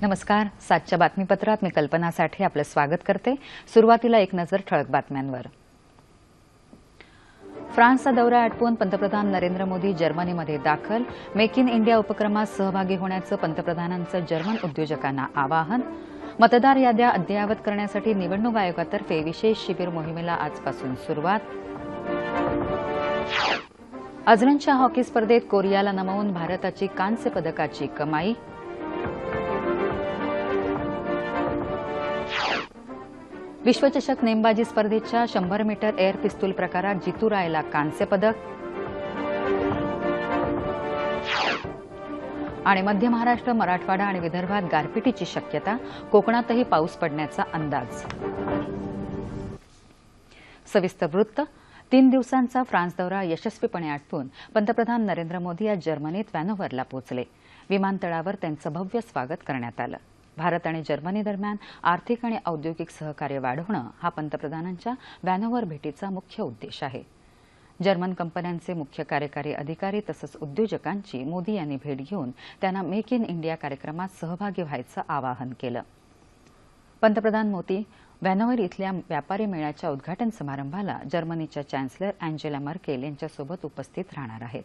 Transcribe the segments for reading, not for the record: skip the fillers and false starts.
नमस्कार. सातच्या बातमीपत्रात मी कल्पना साठे आपलं स्वागत करते. सुरुवातीला एक नजर ठळक बातम्यांवर. फ्रान्सचा दौरा आटपून पंतप्रधान नरेंद्र मोदी जर्मनीमध्ये दाखल. मेक इन इंडिया उपक्रमात सहभागी होण्याचं पंतप्रधानांचं जर्मन उद्योजकांना आवाहन. मतदार याद्या अद्ययावत करण्यासाठी निवडणूक आयोगातर्फे विशेष शिबिर मोहिमेला आजपासून सुरुवात. अझलनच्या हॉकी स्पर्धेत कोरियाला नमवून भारताची कांस्य पदकाची कमाई. विश्वचषक नेमबाजी स्पर्धेच्या 100 मीटर एअर पिस्तूल प्रकारात जितू रायला कांस्य पदक. आणि मध्य महाराष्ट्र, मराठवाडा आणि विदर्भात गारपिटीची शक्यता. कोकणातही पाऊस पडण्याचा अंदाज. सविस्तर वृत्त. 3 दिवसांचा फ्रान्स दौरा यशस्वीपणे आटपून पंतप्रधान नरेंद्र मोदी आज जर्मनीत व्हॅनोव्हरला पोहोचले. विमानतळावर त्यांचं भव्य स्वागत करण्यात आलं. भारत आणि जर्मनी दरम्यान आर्थिक आणि औद्योगिक सहकार्य वाढवणं हा पंतप्रधानांच्या व्हॅनोव्हर भेटीचा मुख्य उद्देश आहे. जर्मन कंपन्यांचे मुख्य कार्यकारी अधिकारी तसंच उद्योजकांची मोदी यांनी भेट घेऊन त्यांना मेक इन इंडिया कार्यक्रमात सहभागी व्हायचं आवाहन केलं. पंतप्रधान मोदी व्हॅनोव्हर इथल्या व्यापारी मेळ्याच्या उद्घाटन समारंभाला जर्मनीच्या चॅन्सलर अँजेला मर्केल यांच्यासोबत उपस्थित राहणार आहेत.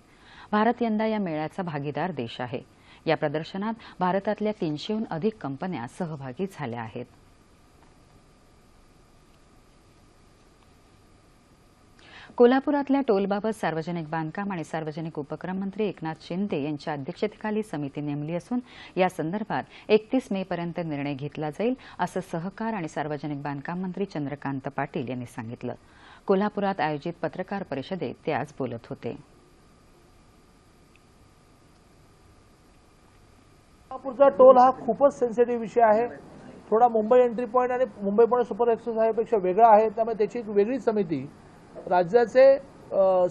भारत यंदा या मेळ्याचा भागीदार देश आहे. या प्रदर्शनात भारतातल्या 300हून अधिक कंपन्या सहभागी झाल्या आहेत. कोल्हापुरातल्या टोलबाबत सार्वजनिक बांधकाम आणि सार्वजनिक उपक्रम मंत्री एकनाथ शिंदे यांच्या अध्यक्षतेखाली समिती नेमली असून या संदर्भात 31 मे पर्यंत निर्णय घेतला जाईल असं सहकार आणि सार्वजनिक बांधकाम मंत्री चंद्रकांत पाटील यांनी सांगितलं. कोल्हापुरात आयोजित पत्रकार परिषदेत ते आज बोलत होते. कोल्हापूरचा टोल हा खूपच सेन्सिटिव्ह विषय आहे. थोडा मुंबई एंट्री पॉईंट आणि मुंबई पुणे सुपर एक्सप्रेस हायवेपेक्षा वेगळा आहे. त्यामुळे त्याची एक वेगळी समिती राज्याचे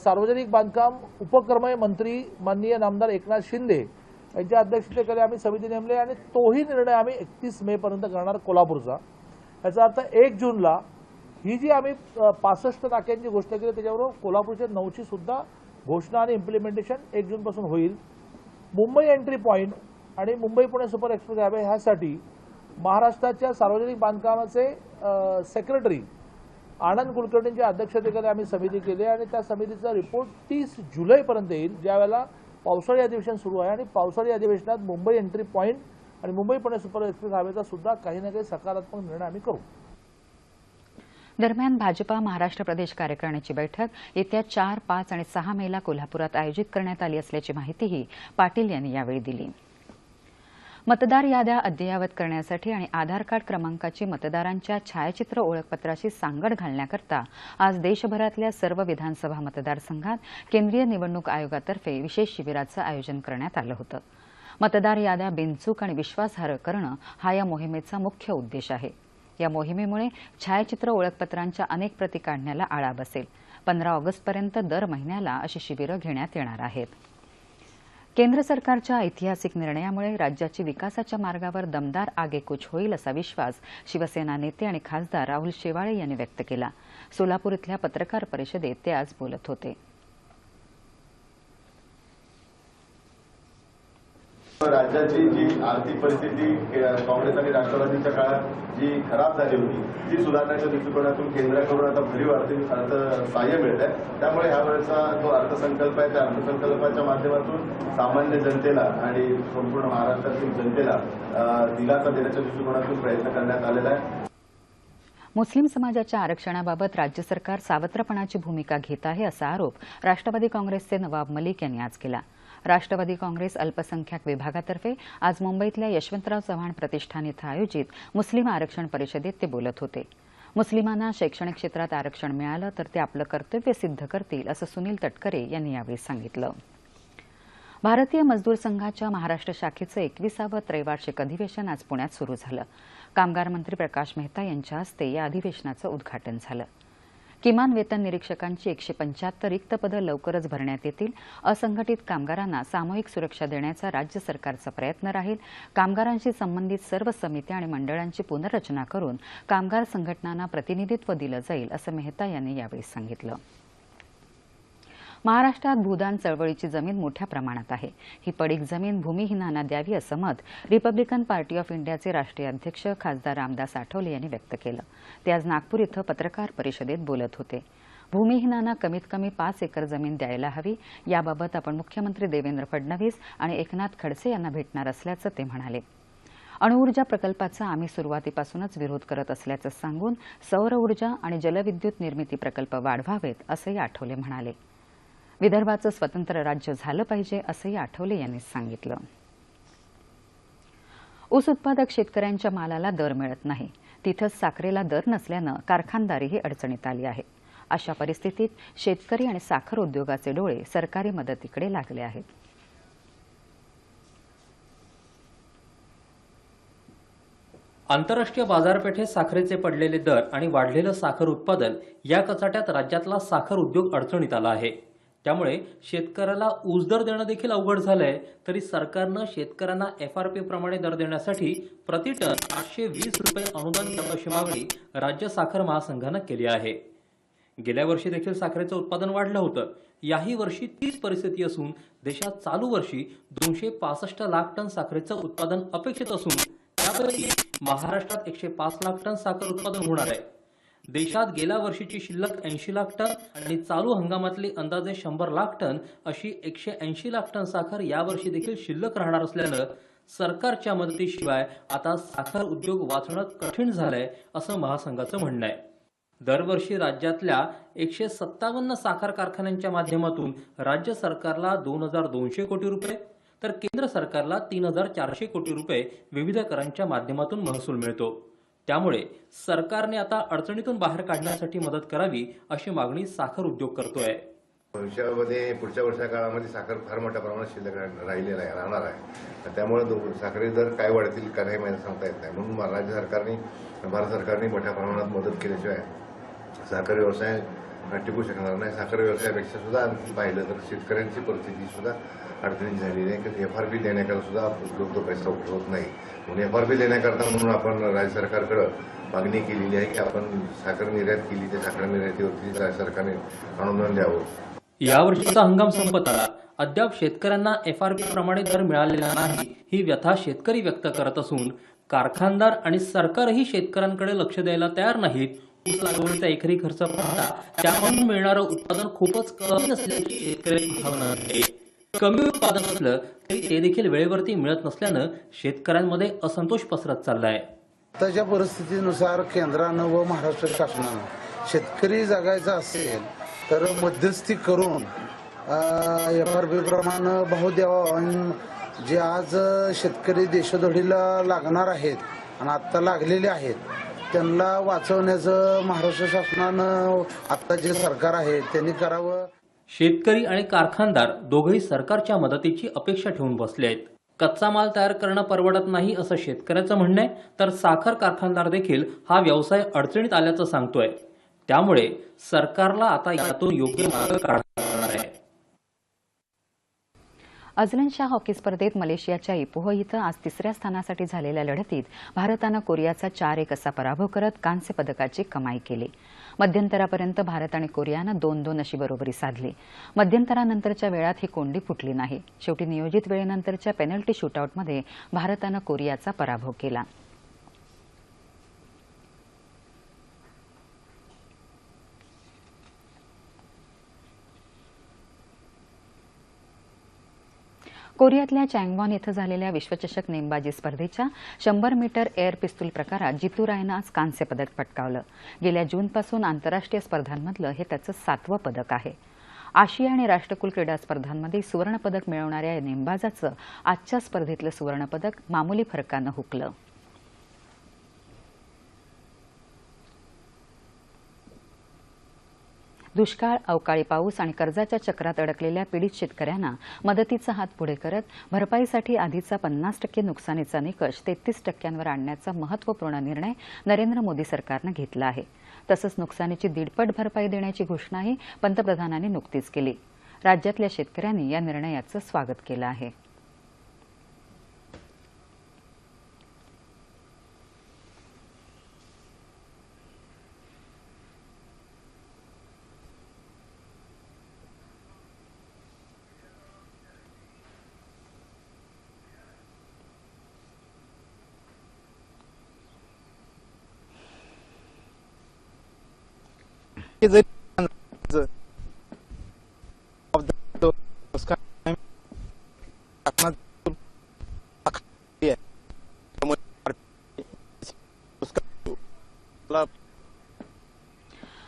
सार्वजनिक बांधकाम उपक्रम मंत्री माननीय नामदार एकनाथ शिंदे यांच्या अध्यक्षतेखाली आम्ही समिती नेमली आणि तोही निर्णय आम्ही 31 मे पर्यंत करणार कोल्हापूरचा. याचा अर्थ 1 जूनला ही जी आम्ही 65 टाक्यांची घोषणा केली त्याच्याबरोबर कोल्हापूरच्या 9ची सुद्धा घोषणा आणि इम्प्लिमेंटेशन 1 जूनपासून होईल. मुंबई एंट्री पॉईंट आणि Mumbai Pune super express highway ह्यासाठी महाराष्ट्राच्या सार्वजनिक बांधकामाचे सेक्रेटरी आनंद कुलकर्णींच्या अध्यक्षतेखाली आम्ही समिती केली आणि त्या समितीचा रिपोर्ट 30 जुलैपर्यंत येईल, ज्यावेळेला पावसाळी अधिवेशन सुरू आहे. आणि पावसाळी अधिवेशनात मुंबई एंट्री पॉईंट आणि मुंबई पुणे सुपर एक्सप्रेस हायवेचा सुद्धा काही ना काही सकारात्मक निर्णय आम्ही करू. दरम्यान भाजपा महाराष्ट्र प्रदेश कार्यकारिणीची बैठक येत्या 4, 5 आणि 6 मेला कोल्हापुरात आयोजित करण्यात आली असल्याची माहितीही पाटील यांनी यावेळी दिली. मतदार याद्या अद्ययावत करण्यासाठी आणि आधार कार्ड क्रमांकाची मतदारांच्या छायाचित्र ओळखपत्राशी सांगड घालण्याकरता आज देशभरातल्या सर्व विधानसभा मतदारसंघात केंद्रीय निवडणूक आयोगातर्फे विशेष शिबिराचं आयोजन करण्यात आलं होतं. मतदार याद्या बिनचूक आणि विश्वासार्ह करणं हा या मोहिमेचा मुख्य उद्देश आहे. या मोहिमेमुळे छायाचित्र ओळखपत्रांच्या अनेक प्रती काढण्याला आळा बसेल. 15 ऑगस्टपर्यंत दर महिन्याला अशी शिबिरं घेण्यात येणार आहेत. केंद्र सरकारच्या ऐतिहासिक निर्णयामुळे राज्याची विकासाच्या मार्गावर दमदार आगेकूच होईल असा विश्वास शिवसेना नेते आणि खासदार राहुल शेवाळे यांनी व्यक्त केला. सोलापूर इथल्या पत्रकार परिषदेत ते आज बोलत होते. राज्याची जी आर्थिक परिस्थिती काँग्रेस आणि राष्ट्रवादीच्या काळात जी खराब झाली होती ती सुधारण्याच्या दृष्टिकोनातून केंद्राकडून आता भरीव आर्थिक सहाय्य मिळत आहे. त्यामुळे ह्या वेळेचा जो अर्थसंकल्प आहे त्या अर्थसंकल्पाच्या माध्यमातून सामान्य जनतेला आणि संपूर्ण महाराष्ट्रातील जनतेला दिलासा देण्याच्या दृष्टिकोनातून प्रयत्न करण्यात आलेला आहे. मुस्लिम समाजाच्या आरक्षणाबाबत राज्य सरकार सावत्रपणाची भूमिका घेत आहे असा आरोप राष्ट्रवादी काँग्रेसचे नवाब मलिक यांनी आज केला. राष्ट्रवादी काँग्रेस अल्पसंख्याक विभागातर्फे आज मुंबईतल्या यशवंतराव चव्हाण प्रतिष्ठान इथं आयोजित मुस्लिम आरक्षण परिषदेत ते बोलत होते. मुस्लिमांना शैक्षणिक क्षेत्रात आरक्षण मिळालं तर ते आपलं कर्तव्य सिद्ध करतील असं सुनील तटकरे यांनी यावेळी सांगितलं. भारतीय मजदूर संघाच्या महाराष्ट्र शाखेचं 21वं त्रैवार्षिक अधिवेशन आज पुण्यात सुरू झालं. कामगार मंत्री प्रकाश मेहता यांच्या हस्ते या अधिवेशनाचं उद्घाटन झालं. किमान वेतन निरीक्षकांची 175 रिक्त पदं लवकरच भरण्यात येतील. असंघटित कामगारांना सामूहिक सुरक्षा देण्याचा राज्य सरकारचा प्रयत्न राहील. कामगारांशी संबंधित सर्व समित्या आणि मंडळांची पुनर्रचना करून कामगार संघटनांना प्रतिनिधित्व दिलं जाईल असं मेहता यांनी यावेळी सांगितलं. महाराष्ट्रात भूदान चळवळीची जमीन मोठ्या प्रमाणात आहे. ही पडीक जमीन भूमिहीनांना द्यावी असं मत रिपब्लिकन पार्टी ऑफ इंडियाचे राष्ट्रीय अध्यक्ष खासदार रामदास आठवले यांनी व्यक्त केलं. ते आज नागपूर इथं पत्रकार परिषदेत बोलत होते. भूमिहीनांना कमीत कमी 5 एकर जमीन द्यायला हवी, याबाबत आपण मुख्यमंत्री देवेंद्र फडणवीस आणि एकनाथ खडसे यांना भेटणार असल्याचं ते म्हणाले. अणुऊर्जा प्रकल्पाचा आम्ही सुरुवातीपासूनच विरोध करत असल्याचं सांगून सौर ऊर्जा आणि जलविद्युत निर्मिती प्रकल्प वाढवावेत असंही आठवले म्हणाले. विदर्भाचं स्वतंत्र राज्य झालं पाहिजे असंही आठवले यांनी सांगितलं. ऊस उत्पादक शेतकऱ्यांच्या मालाला दर मिळत नाही. तिथंच साखरेला दर नसल्यानं कारखानदारीही अडचणीत आली आहे. अशा परिस्थितीत शेतकरी आणि साखर उद्योगाचे डोळे सरकारी मदतीकडे लागले आहेत. आंतरराष्ट्रीय बाजारपेठेत साखरेचे पडलेले दर आणि वाढलेलं साखर उत्पादन या कचाट्यात राज्यातला साखर उद्योग अडचणीत आला आहे. त्यामुळे शेतकऱ्याला ऊस दर देणं देखील अवघड झालंय. तरी सरकारनं शेतकऱ्यांना FRP प्रमाणे दर देण्यासाठी प्रति टन 820 रुपये अनुदान द्यावं अशी मागणी राज्य साखर महासंघानं केली आहे. गेल्या वर्षी देखील साखरेचं उत्पादन वाढलं होतं. याही वर्षी तीच परिस्थिती असून देशात चालू वर्षी 265 लाख टन साखरेचं उत्पादन अपेक्षित असून त्यापैकी महाराष्ट्रात 105 लाख टन साखर उत्पादन होणार आहे. देशात गेल्या वर्षीची शिल्लक 80 लाख टन आणि चालू हंगामातली अंदाजे 100 लाख टन अशी 180 लाख टन साखर यावर्षी देखील शिल्लक राहणार असल्यानं सरकारच्या मदतीशिवाय आता साखर उद्योग वाचणं कठीण झालंय असं महासंघाचं म्हणणं आहे. दरवर्षी राज्यातल्या 157 साखर कारखान्यांच्या माध्यमातून राज्य सरकारला 2200 कोटी रुपये तर केंद्र सरकारला 3400 कोटी रुपये विविध करांच्या माध्यमातून महसूल मिळतो. त्यामुळे सरकारने आता अडचणीतून बाहेर काढण्यासाठी मदत करावी अशी मागणी साखर उद्योग करतोय. भविष्यामध्ये पुढच्या वर्षा काळामध्ये साखर फार मोठ्या प्रमाणात शिल्लक राहिलेला आहे, राहणार आहे. त्यामुळे साखरेचे दर काय वाढतील का नाही माहिती सांगता येत नाही. म्हणून राज्य सरकारने भारत सरकारने मोठ्या प्रमाणात मदत केल्याशिवाय साखर व्यवसाय टिकू शकणार नाही. साखर व्यवसायापेक्षा सुद्धा आणखी पाहिलं तर शेतकऱ्यांची परिस्थिती सुद्धा अडचणीत झालेली आहे. की FRP देण्याकरता सुद्धा उपलब्ध पैसा होत नाही. म्हणून FRP देण्याकरता म्हणून आपण राज्य सरकारकडे मागणी केलेली आहे की आपण साखर निर्यात केली, त्या साखर निर्यातीवरती राज्य सरकारने अनुदान द्यावं. यावर्षीचा हंगाम संपत आला, अद्याप शेतकऱ्यांना FRP प्रमाणे दर मिळालेला नाही ही व्यथा शेतकरी व्यक्त करत असून कारखानदार आणि सरकारही शेतकऱ्यांकडे लक्ष द्यायला तयार नाहीत. ऊस लागवडीचा एकरी खर्च पाहता त्यामधून मिळणारं उत्पादन खूपच कमी असल्याची शेतकऱ्यांची भावना आहे. कमी उत्पादन असलं तरी ते देखील वेळेवरती मिळत नसल्यानं शेतकऱ्यांमध्ये असंतोष पसरत चाललाय. आताच्या परिस्थितीनुसार केंद्रानं व महाराष्ट्र शासनानं शेतकरी जगायचा असेल तर मध्यस्थी करून FRP प्रमाणे भाव द्यावा. जे आज शेतकरी देशोधडीला लागणार आहेत आणि आता लागलेले आहेत त्यांना वाचवण्याचं महाराष्ट्र शासनानं आता जे सरकार आहे त्यांनी करावं. शेतकरी आणि कारखानदार दोघेही सरकारच्या मदतीची अपेक्षा ठेवून बसले आहेत. कच्चा माल तयार करणं परवडत नाही असं शेतकऱ्याचं म्हणणं आहे, तर साखर कारखानदार देखील हा व्यवसाय अडचणीत आल्याचं सांगतोय. त्यामुळे सरकारला आता यातून योग्य मार्ग काढावा आहे. अझलनशाह हॉकी स्पर्धेत मलेशियाच्या इपोह इथं आज 3ऱ्या स्थानासाठी झालेल्या लढतीत भारतानं कोरियाचा 4-1 असा पराभव करत कांस्य पदकाची कमाई केली. मध्यंतरापर्यंत भारत आणि कोरियानं 2-2 अशी बरोबरी साधली. मध्यंतरानंतरच्या वेळात ही कोंडी फुटली नाही. शेवटी नियोजित वेळेनंतरच्या पेनल्टी शूटआउटमध्ये भारतानं कोरियाचा पराभव केला. कोरियातल्या चँगवॉन इथं झालेल्या विश्वचषक नेमबाजी स्पर्धेच्या 100 मीटर एअर पिस्तूल प्रकारात जितू रायनं आज कांस्य पदक पटकावलं. गेल्या जूनपासून आंतरराष्ट्रीय स्पर्धांमधलं हे त्याचं 7वं पदक आहे. आशिया आणि राष्ट्रकुल क्रीडा स्पर्धांमध्ये सुवर्णपदक मिळवणाऱ्या या नेमबाजाचं आजच्या स्पर्धेतलं सुवर्णपदक मामूली फरकानं हुकलं. दुष्काळ, अवकाळी पाऊस आणि कर्जाच्या चक्रात अडकलेल्या पीडित शेतकऱ्यांना मदतीचा हात पुढे करत भरपाईसाठी आधीचा 50% नुकसानीचा निकष 33% आणण्याचा महत्त्वपूर्ण निर्णय नरेंद्र मोदी सरकारनं घेतला आहे. तसंच नुकसानीची 1.5 भरपाई देण्याची घोषणाही पंतप्रधानांनी नुकतीच केली. राज्यातल्या शेतकऱ्यांनी या निर्णयाचं स्वागत केलं आहे.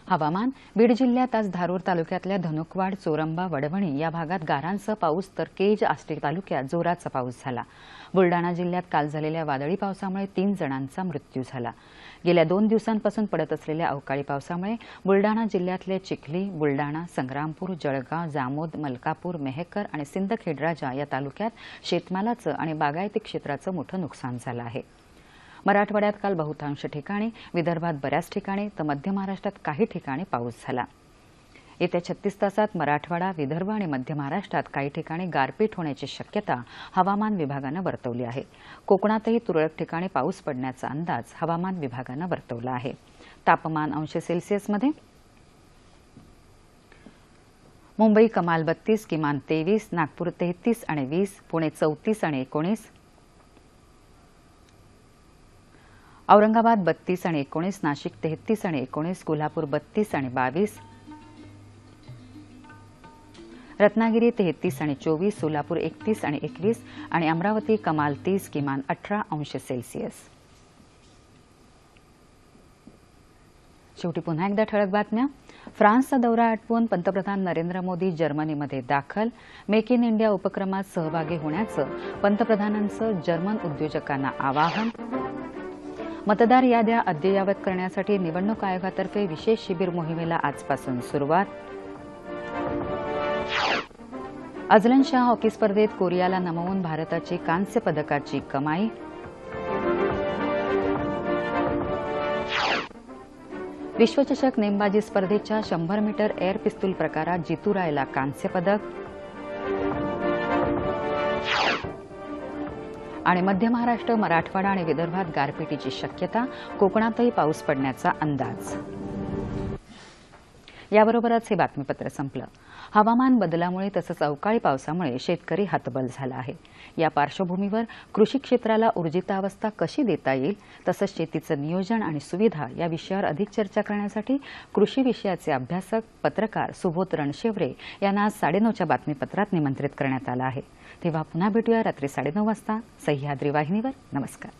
हवामान. बीड जिल्ह्यात आज धारूर तालुक्यातल्या धनुकवाड, चोरंबा, वडवणी या भागात गारांचा पाऊस तर केज, आष्टी तालुक्यात जोराचा पाऊस झाला. बुलडाणा जिल्ह्यात काल झालेल्या वादळी पावसामुळे 3 जणांचा मृत्यू झाला. गेल्या 2 दिवसांपासून पडत असलेल्या अवकाळी पावसामुळे बुलडाणा जिल्ह्यातले चिखली, बुलडाणा, संग्रामपूर, जळगाव, जामोद, मलकापूर, मेहकर आणि सिंदखेडराजा या तालुक्यात शेतमालाचं आणि बागायती क्षेत्राचं मोठं नुकसान झालं आहे. मराठवाड्यात काल बहुतांश ठिकाणी, विदर्भात बऱ्याच ठिकाणी तर मध्य महाराष्ट्रात काही ठिकाणी पाऊस झाला. येत्या 36 तासात मराठवाडा, विदर्भ आणि मध्य महाराष्ट्रात काही ठिकाणी गारपीट होण्याची शक्यता हवामान विभागानं वर्तवली आहे. कोकणातही तुरळक ठिकाणी पाऊस पडण्याचा अंदाज हवामान विभागानं वर्तवला आहे. तापमान अंश सेल्सिअसमध्ये मुंबई कमाल 32, किमान 23, नागपूर 33 आणि 20, पुणे 34 आणि 19, औरंगाबाद 32 आणि 19, नाशिक 33 आणि 19, कोल्हापूर 32 आणि 22, रत्नागिरी 33 आणि 24, सोलापूर 31 आणि 21 आणि अमरावती कमाल 30, किमान 18 अंश सेल्सिअस. शेवटी पुन्हा एकदा ठळक बातम्या. फ्रान्सचा दौरा आटपून पंतप्रधान नरेंद्र मोदी जर्मनीमध्ये दाखल. मेक इन इंडिया उपक्रमात सहभागी होण्याचं पंतप्रधानांचं जर्मन उद्योजकांना आवाहन. मतदार याद्या अद्ययावत करण्यासाठी निवडणूक आयोगातर्फे विशेष शिबिर मोहिमेला आजपासून सुरुवात. अझलन शाह हॉकी स्पर्धेत कोरियाला नमवून भारताची कांस्य पदकाची कमाई. विश्वचषक नेमबाजी स्पर्धेच्या 100 मीटर एअर पिस्तूल प्रकारात जितू रायला कांस्य पदक. आणि मध्य महाराष्ट्र, मराठवाडा आणि विदर्भात गारपिटीची शक्यता, कोकणातही पाऊस पडण्याचा अंदाज. याबरोबरच हे बातमीपत्र संपलं. हवामान बदलामुळे तसंच अवकाळी पावसामुळे शेतकरी हतबल झाला आहे. या पार्श्वभूमीवर कृषी क्षेत्राला ऊर्जितावस्था कशी देता येईल तसंच शेतीचं नियोजन आणि सुविधा या विषयावर अधिक चर्चा करण्यासाठी कृषी विषयाचे अभ्यासक, पत्रकार सुबोध रणशेवरे यांना आज 9:30च्या बातमीपत्रात निमंत्रित करण्यात आलं आहे. तेव्हा पुन्हा भेटूया रात्री 9:30 वाजता सह्याद्री वाहिनीवर. नमस्कार.